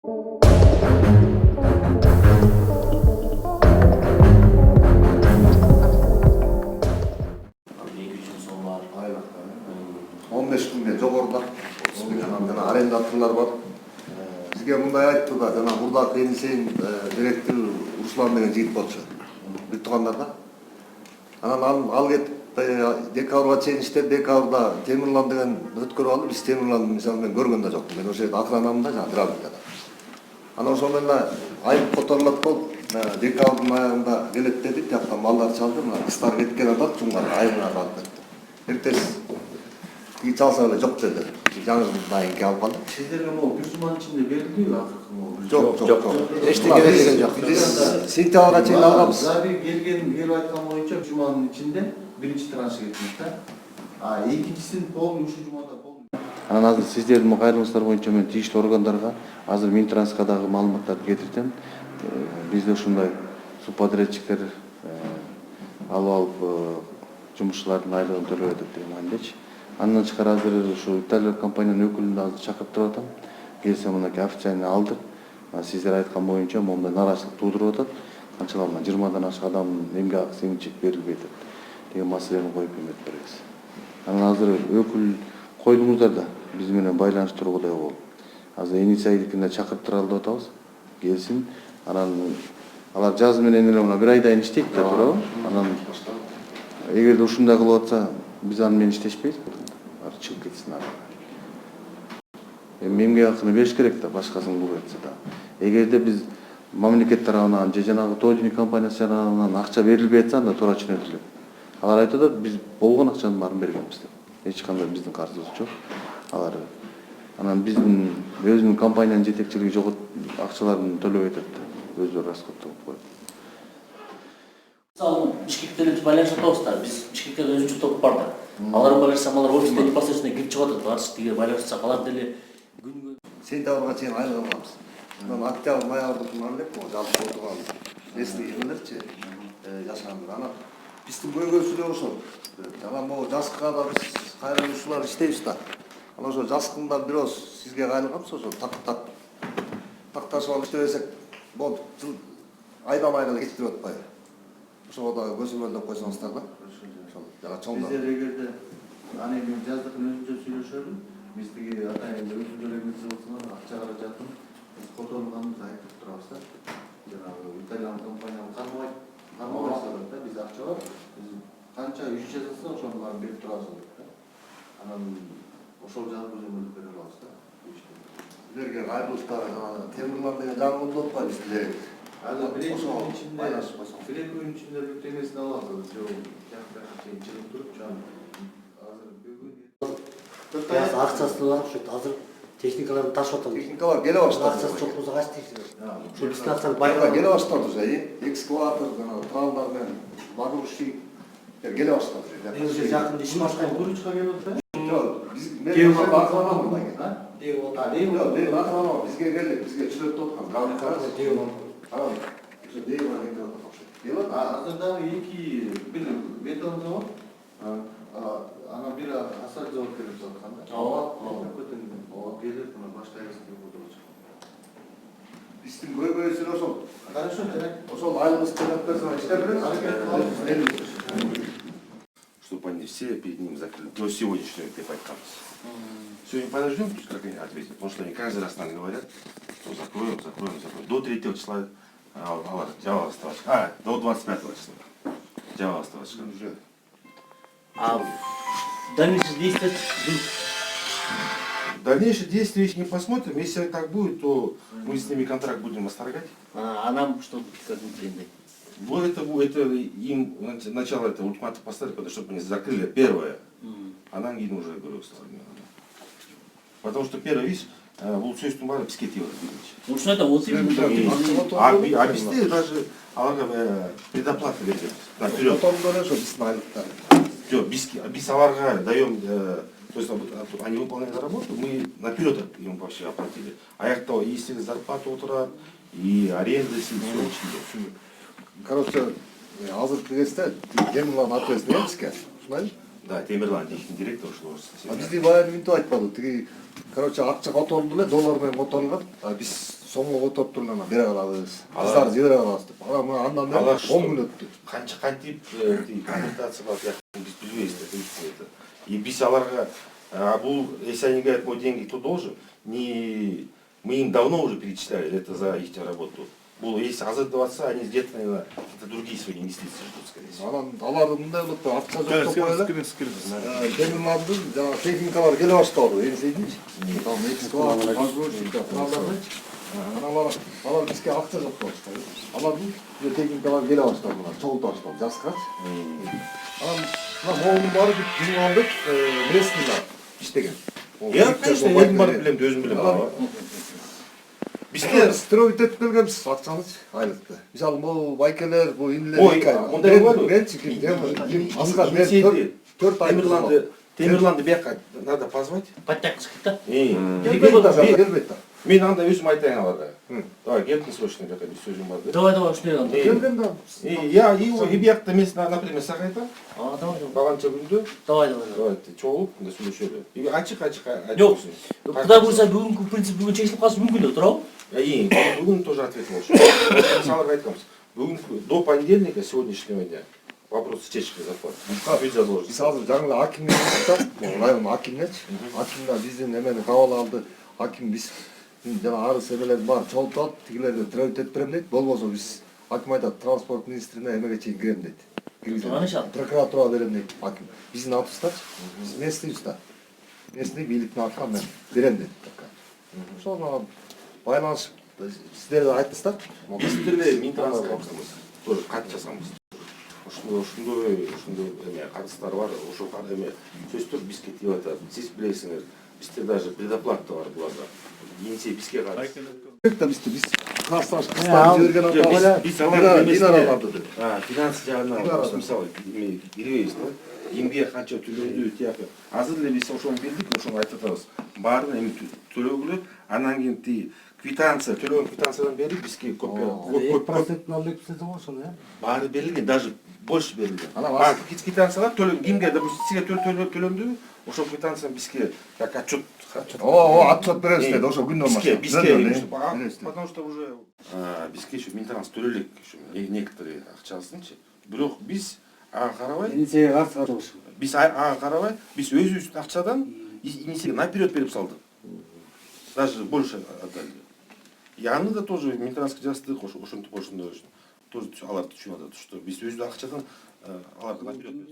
Айлық 15 күнге жогоруда жана арендаторлор бар. Бизге мындай айтты да, жана мурдакы Енисейин директор Руслан деген жигит болчу. Бир туугандар да. Анан ал кетип декабрга чейин иштеп, декабрда Темирлан деген өткөрүп алды. Биз Темирланды мисалы мен көргөн да жокмун. Мен ошол жерде охранамын да, жана драмикада. Анан ошол менен айып которулат болуп, декабрдын аягында келет деди, тияктан малдар чалды, мына кыздар кеткен атат, жумган айылына калып кетти. Эртеси тиги чалса эле жок деди. Жаңы дайын алып калды. Сиздерге могу бир жуманын ичинде берилдиби акыркы могу? Жок. Эчтеке берилген жок. Биз сентябрга чейин алганбыз. Заби келип айткан боюнча жуманын ичинде биринчи транш кетти да. Экинчисин полный ушул жумада полный. Анан азыр сиздердин кайрылышыңыздар боюнча мен тийиштүү органдарга азыр Минтранска дагы маалыматтарды кетиртем. Бизде ушундай субподрядчиктер алып жумушчулардын айлыгын төлөп атат деген маанидечи. Андан тышкары азыр ушу италиялык компаниянын өкүлүн азыр чакыртып атам. Келсе мынакей официально алдыр. Сиздер айткан боюнча мондай нааразычылык туудуруп атат. Канчалык 20дан ашык адамдын эмгек акысы эмчек берилбей атат деген маселени коюп эмет беребиз. Анан азыр өкүл койдуңуздар да биз менен байланыш тургудай болуп. Азыр Енисейдикине чакыртып алып атабыз. Келсин. Анан алар жаз менен эле мына бир айдан иштейт да, туурабы? Анан эгерде ушундай кылып атса, биз аны менен иштешпейбиз. Чыгып кетсин ары. Эмгек акыны бериш керек да, башкасын кылып атса да. Эгерде биз мамлекет тарабынан же жанагы тоодинник компаниясы тарабынан акча берилбей атса, анда туура түшүнөтүлөт. Алар айтып атат, биз болгон акчанын баарын бергенбиз деп. Эч кандай биздин карызыбыз жок. Алар анан биздин өзүнүн компаниянын жетекчилиги жок акчаларын төлөбөй атат. Өздөрү расходтоп коюп. Мисалы Бишкекте эле байланышып атабыз да. Биз Бишкекте өзүнчө топ бар да. Алар байланышсам алар офисте непосредственно кирип чыгып атат. Барыш тиге байланышсак алар деле күнгө Сентябрга чейин айлык алганбыз. Анан октябрь, ноябрдыкын алып, жалпы отурган эсни эмелерчи жашагандыр. Анан биздин көйгөйсүлөр ошол. Анан могу жазга да биз кайрылуучулар иштейбиз да. Анан ошо жазкында бирөөс сизге кайрылганбыз, ошо такташып алып иштебесек болду. Айдан айга кетирип атпайбы. Ошого дагы көзөмөлдөп койсоңуздар да. Ошол жана чоңдор. Сиздер эгерде аны эми жаздыкын өзүнчө сүйлөшөлү. Биз тиги атайын өзүнчө эмеси болсоңор акча каражатын биз которулганыбызды айтып турабыз да. Жанагы итальян компаниянын кармабайсыздар да, биз акча бар. Биз канча иш жасаса ошонун баарын берип турабыз деп да. Анан ошол жагы көзөмөлдүп бере алабыз да. Силерге кайрылыштар Темирлан деген жаңылып атпайбы силер? Азыр бир экөөнүн ичинде бир темесин алабыз. Жок, жакта чейин чыгып туруп, азыр бүгүн акчасы бар, ошо азыр техникаларды ташып атабыз. Техникалар келе баштады. Акчасы жок болсо качты дейсиз. Ошо биздин акчаны Байга байга келе баштады уже. Экскаватор, тралдар менен багушник келе баштады. Өзү жакында иш баштайм. куручка келип атпайбы? Жок, биз мен бакыламын мындай. Деп атат. Жок, мен бакыламын. Бизге келди, бизге чүрөттүп аткан. Гаврик карас. Анан ошо дейган кетип атат окшойт. Азыр дагы эки бир бетон завод, анан бир асфальт завод келип жаткан да. Ооба. Келип мына баштайбыз деп отурчу. Биздин көйгөйсүн ошол. Хорошо, жарайт. Ошол айылыбызды төлөп берсең иштеп беребиз. Чтобы они все перед ним закрыли. До сегодняшнего деп айтканбыз. Сегодня подождем, пусть как они ответят. Потому что они каждый раз нам говорят, что закроем. До 3 числа Java оставочка. До 25 числа. Java оставочка. А дальнейшие действия Дальнейшие действия еще не посмотрим. Если так будет, то мы с ними контракт будем расторгать. а нам что как внутренний? Это им начало это ультиматум поставить, чтобы они закрыли первое. А нам не уже говорю, потому что первое, видишь, бұл сөздің бәрі бізге тиіп отыр. Ну что это вот А бізде даже аларға предоплата береміз. Наперед. Біз аларға даем, то есть они выполняют работу, мы наперед им вообще оплатили. Аяқта если зарплата отырады, и аренда, все içinde. Короче, азыркы кезде Темирлан ответственный бизге, ушундай? Да, Темирлан дейін директор ушул. Бизди баягы минтип айтпады. Тиги короче акча которулду эле, доллар менен которулган. Биз сомго которуп туруп анан бере калабыз. Кыздарды жибере калабыз деп. Андан бери 10 күн өттү. Қанша кантип конвертация бар біз билбейбиз да. И биз аларга бул, если они говорят, мой деньги кто должен, не мы им давно уже перечисляли это за их работу. Бул если азыр деп атса, они где-то, наверное, другие свои инвестиции ждут, скорее всего. Анан аларды мындай кылып акча жоктоп коелу. Темирландын жана техникалар келе баштады. Энсейдинчи. Там экскаватор, погрузчик, алар бизге акча жок болушту. Алардын техникалар келе баштады мына чогулта баштады жазгачы. Анан могунун баары бүт алдык местныйлар иштеген. Я, конечно, элдин баарын билем, өзүм билем. Бизге строить этип келгенбиз акчаны айлыкты. Мисалы могу байкелер, бу инилер Ой, мындай бар. Аскар мен 4 ай Темирланды бияка надо позвать. Подтяг кышкы келбейт да. Мен анда өзүм айтайын аларга. Давай, келдин срочно бияка биз сөзүм бар. Давай, ушундай кылалы. Келген да. Я и биякта мен, например, сага айтам. Давай. Баганча күндө. Давай. Давай, чогулуп, мында сүйлөшөлү. И ачык Жок. Кудай буйрса бүгүнкү принцип бүгүн чечилип калышы мүмкүн да, туурабы? Бүгін тоже ответ болуш. Мысалға айтамыз. Бүгін до понедельника сегодняшнего дня вопрос чечки зарплаты. Бюджет заложен. Биз азыр жаңы акимге чыктык, район акимнечи. Аким да бизден эмени кабыл алды. Аким биз жана арыз эмелер бар, чогултуп алып, тигилерди приоритет берем дейт. Болбосо биз аким айтат, транспорт министрине эмеге чейин кирем дейт. Киргизем. Прокуратурага берем дейт аким. Биздин атыбыздачы. Биз местныйбыз да. Местный бийликтин атынан мен берем дейт. Ошону байланышып сиздер айтасыздар. Биз деле Минтрансқа кабыстырбыз. Тоже кат жасамыз. Ошондой эме катыстар бар, ошол эме сөздөр бизге тип атат. Сиз билесиңер, бизде даже предоплата бар буларда. Еңсе бизге кат. Биз касташ жиберген атабыз. Биз аларды деп. Финанс жагынан мисалы кирбейбиз да. Эмгеге канча төлөндү тияпы. Азыр эле биз ошону билдик, ошону айтып атабыз. Баарын эми төлөгүлө, анан кийин ти квитанция, төлөгөн квитанциядан бери бизге копия 2% алып кетти го ошону, баары берилген, даже больше берилген. Квитанциялар төлөн, кимге, допустим, сизге төлөндү, ошол квитанцияны бизге как отчет. Отчет беребиз деди, ошо күндөн баштап. Бизге, потому что уже бизге еще Минтранс төлөлүк, некоторые акчасынчы. Бирок биз ага карабай, Инициативага каршы калыш. биз ага карабай, биз өзүбүздүн акчадан инициатива наперед берип салдык. Даже больше отдали. И аны да тоже Минтрансқа жаздык, ошентип тоже алар түшүнүп атат, что биз өзүбүздүн акчадан аларга наперед берип.